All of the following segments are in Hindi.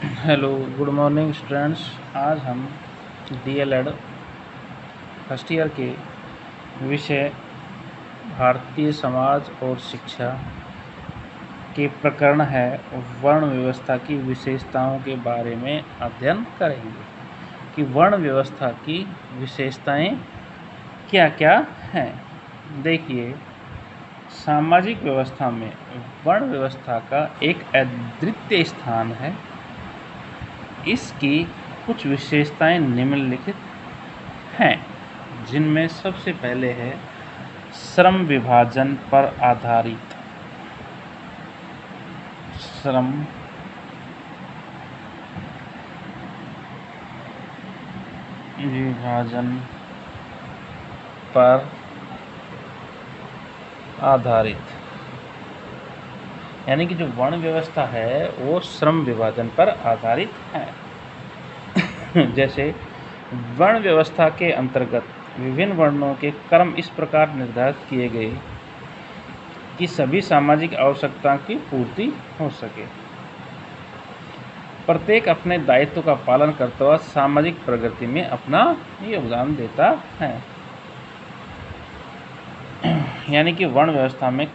Hello, good morning students. आज हम डीएलएड फर्स्ट ईयर के विषय भारतीय समाज और शिक्षा के प्रकरण है वर्ण व्यवस्था की विशेषताओं के बारे में अध्ययन करेंगे कि वर्ण व्यवस्था की विशेषताएं क्या क्या हैं। देखिए, सामाजिक व्यवस्था में वर्ण व्यवस्था का एक अद्वितीय स्थान है। इसकी कुछ विशेषताएं निम्नलिखित हैं, जिनमें सबसे पहले है श्रम विभाजन पर आधारित श्रम विभाजन पर आधारित, यानी कि जो वर्ण व्यवस्था है वो श्रम विभाजन पर आधारित है। जैसे वर्ण व्यवस्था के अंतर्गत विभिन्न वर्णों के कर्म इस प्रकार निर्धारित किए गए कि सभी सामाजिक आवश्यकताओं की पूर्ति हो सके। प्रत्येक अपने दायित्व का पालन करते हुए सामाजिक प्रगति में अपना योगदान देता है। यानी कि वर्ण व्यवस्था में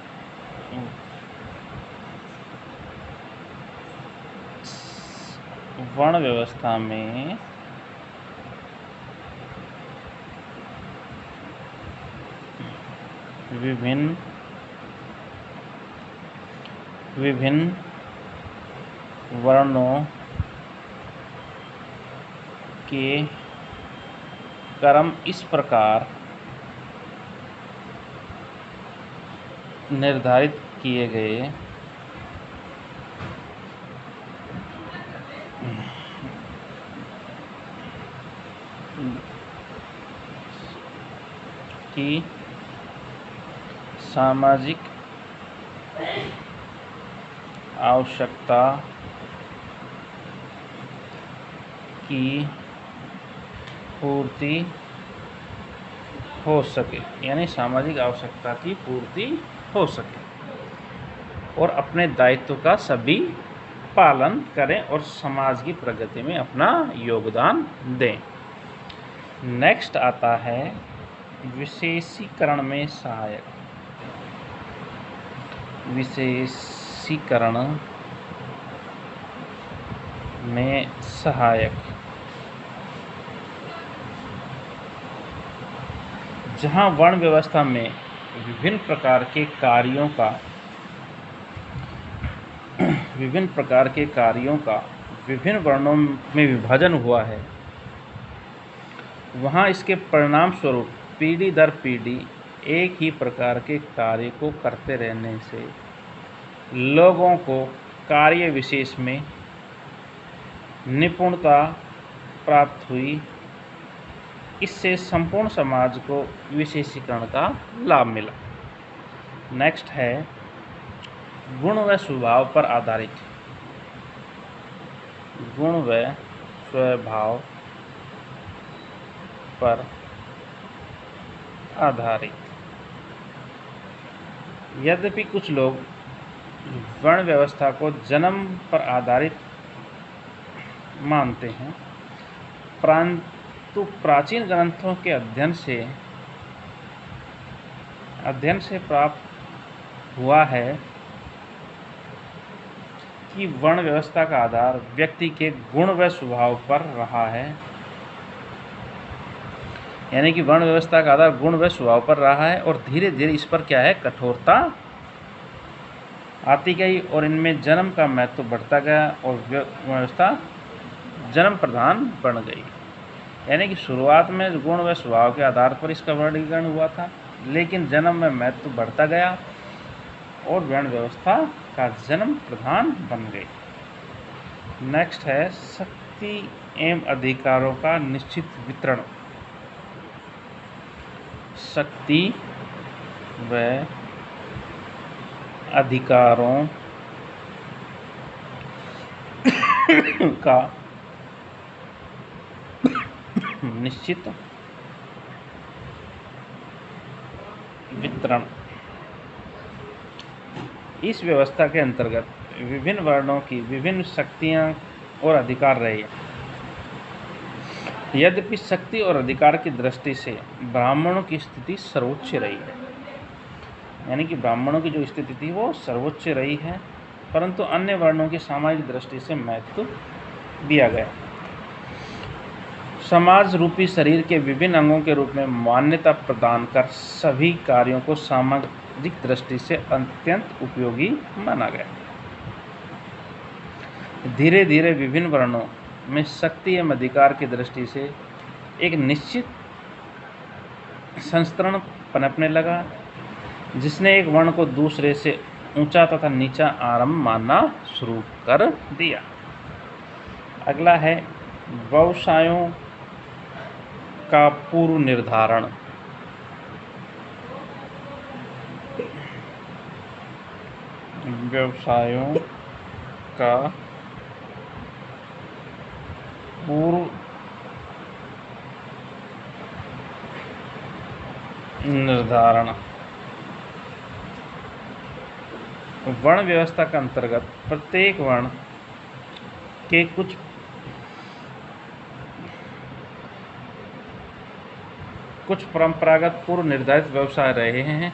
विभिन्न वर्णों के कर्म इस प्रकार निर्धारित किए गए कि सामाजिक आवश्यकता की पूर्ति हो सके, यानी सामाजिक आवश्यकता की पूर्ति हो सके और अपने दायित्व का सभी पालन करें और समाज की प्रगति में अपना योगदान दें। नेक्स्ट आता है विशेषीकरण में सहायक। विशेषीकरण में सहायक, जहां वर्ण व्यवस्था में विभिन्न प्रकार के कार्यों का विभिन्न वर्णों में विभाजन हुआ है, वहां इसके परिणाम स्वरूप पीढ़ी दर पीढ़ी एक ही प्रकार के कार्य को करते रहने से लोगों को कार्य विशेष में निपुणता प्राप्त हुई। इससे संपूर्ण समाज को विशेषीकरण का लाभ मिला। नेक्स्ट है गुण व स्वभाव पर आधारित। गुण व स्वभाव पर आधारित। यद्यपि कुछ लोग वर्ण व्यवस्था को जन्म पर आधारित मानते हैं, परंतु प्राचीन ग्रंथों के अध्ययन से प्राप्त हुआ है कि वर्ण व्यवस्था का आधार व्यक्ति के गुण व स्वभाव पर रहा है। यानी कि वर्ण व्यवस्था का आधार गुण व स्वभाव पर रहा है और धीरे धीरे इस पर क्या है, कठोरता आती गई और इनमें जन्म का महत्व बढ़ता गया और व्यवस्था जन्म प्रधान बन गई। यानी कि शुरुआत में गुण व स्वभाव के आधार पर इसका वर्गीकरण हुआ था, लेकिन जन्म में महत्व बढ़ता गया और वर्ण व्यवस्था का जन्म प्रधान बन गई। नेक्स्ट है शक्ति एवं अधिकारों का निश्चित वितरण। शक्ति व अधिकारों का निश्चित वितरण। इस व्यवस्था के अंतर्गत विभिन्न वर्णों की विभिन्न शक्तियां और अधिकार रहे हैं। यद्यपि शक्ति और अधिकार की दृष्टि से ब्राह्मणों की स्थिति सर्वोच्च रही है, यानी कि ब्राह्मणों की जो स्थिति थी वो सर्वोच्च रही है, परंतु अन्य वर्णों की सामाजिक दृष्टि से महत्व दिया गया। समाज रूपी शरीर के विभिन्न अंगों के रूप में मान्यता प्रदान कर सभी कार्यों को सामाजिक दृष्टि से अत्यंत उपयोगी माना गया। धीरे धीरे विभिन्न वर्णों में शक्ति एवं अधिकार की दृष्टि से एक निश्चित संस्करण पनपने लगा, जिसने एक वर्ण को दूसरे से ऊंचा तथा नीचा आरंभ मानना शुरू कर दिया। अगला है व्यवसायों का पूर्व निर्धारण। व्यवसायों का पूर्व निर्धारण वर्ण व्यवस्था के अंतर्गत प्रत्येक वर्ण के कुछ परंपरागत पूर्व निर्धारित व्यवसाय रहे हैं।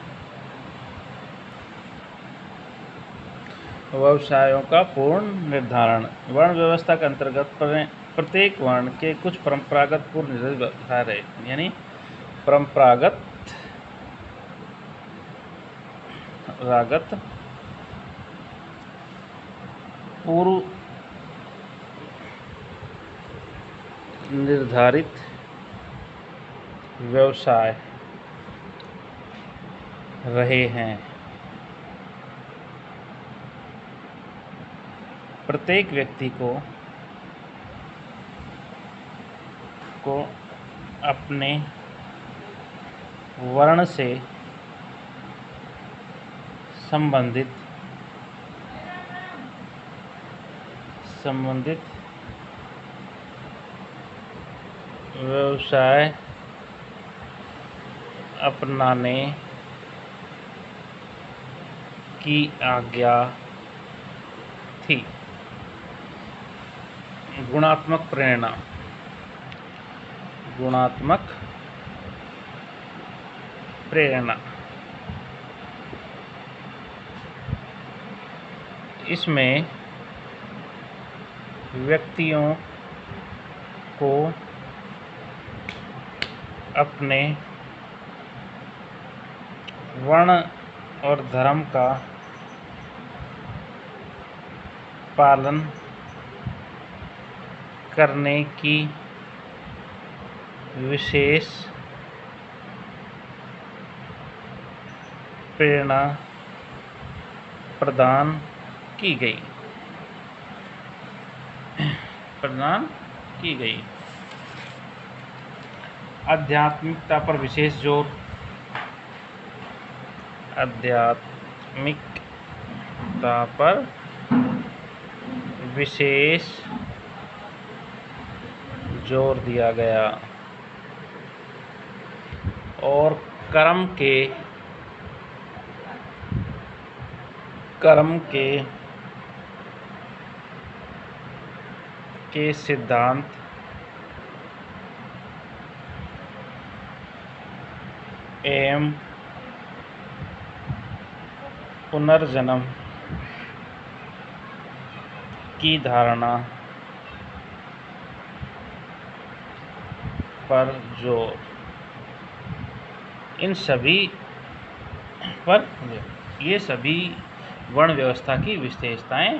व्यवसायों का पूर्ण निर्धारण वर्ण व्यवस्था के अंतर्गत प्रत्येक वर्ण के कुछ परंपरागत पूर्व निर्धारित व्यवसाय रहे, यानी परंपरागत पूर्व निर्धारित व्यवसाय रहे हैं। प्रत्येक व्यक्ति को अपने वर्ण से संबंधित व्यवसाय अपनाने की आज्ञा थी। गुणात्मक प्रेरणा इसमें व्यक्तियों को अपने वर्ण और धर्म का पालन करने की विशेष प्रेरणा प्रदान की गई। आध्यात्मिकता पर विशेष जोर दिया गया और कर्म के सिद्धांत एवं पुनर्जन्म की धारणा पर जोर। इन सभी पर ये सभी वर्ण व्यवस्था की विशेषताएं